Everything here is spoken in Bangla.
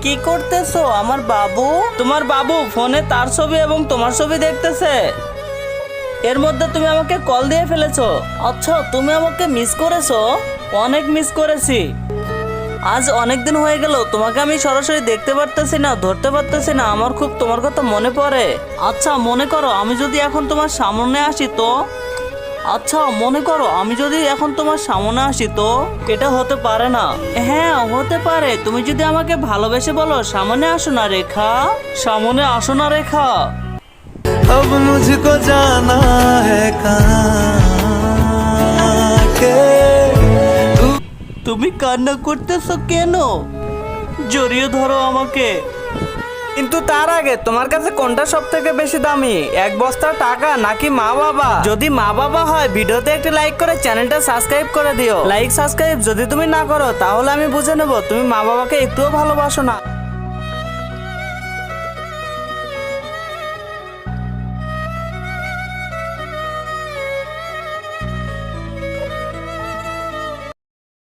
কি করতেছো আমার বাবু? তোমার বাবু ফোনে তার ছবি এবং তোমার ছবি দেখতেছে। এর মধ্যে তুমি আমাকে কল দিয়ে ফেলেছো। আচ্ছা, তুমি আমাকে মিস করেছো? অনেক মিস করেছি। আজ অনেক দিন হয়ে গেল, তোমাকে আমি সরাসরি দেখতে পারতেছি না, ধরতে পারতেছি না। আমার খুব তোমার কথা মনে পড়ে। আচ্ছা, মনে করো আমি যদি এখন তোমার সামনে আসি তো? আচ্ছা, মনে করো আমি যদি এখন তোমার সামনে আসি তো? এটা হতে পারে না। হ্যাঁ, হতে পারে। তুমি যদি আমাকে ভালোবেসে বলো সামনে আসো না রেখা, সামনে আসো না রেখা। अब मुझको जाना है कहाँ के তুমি কান্না করতেছো কেন? জড়িয়ে ধরো আমাকে। কিন্তু তার আগে তোমার কাছে কোনটা সব থেকে বেশি দামি, এক বস্তা টাকা নাকি মা বাবা? যদি মা বাবা হয় ভিডিওতে একটি লাইক করে চ্যানেলটা সাবস্ক্রাইব করে দিও। লাইক সাবস্ক্রাইব যদি তুমি না করো তাহলে আমি বুঝে নেব তুমি মা বাবাকে একটুও ভালোবাসো না।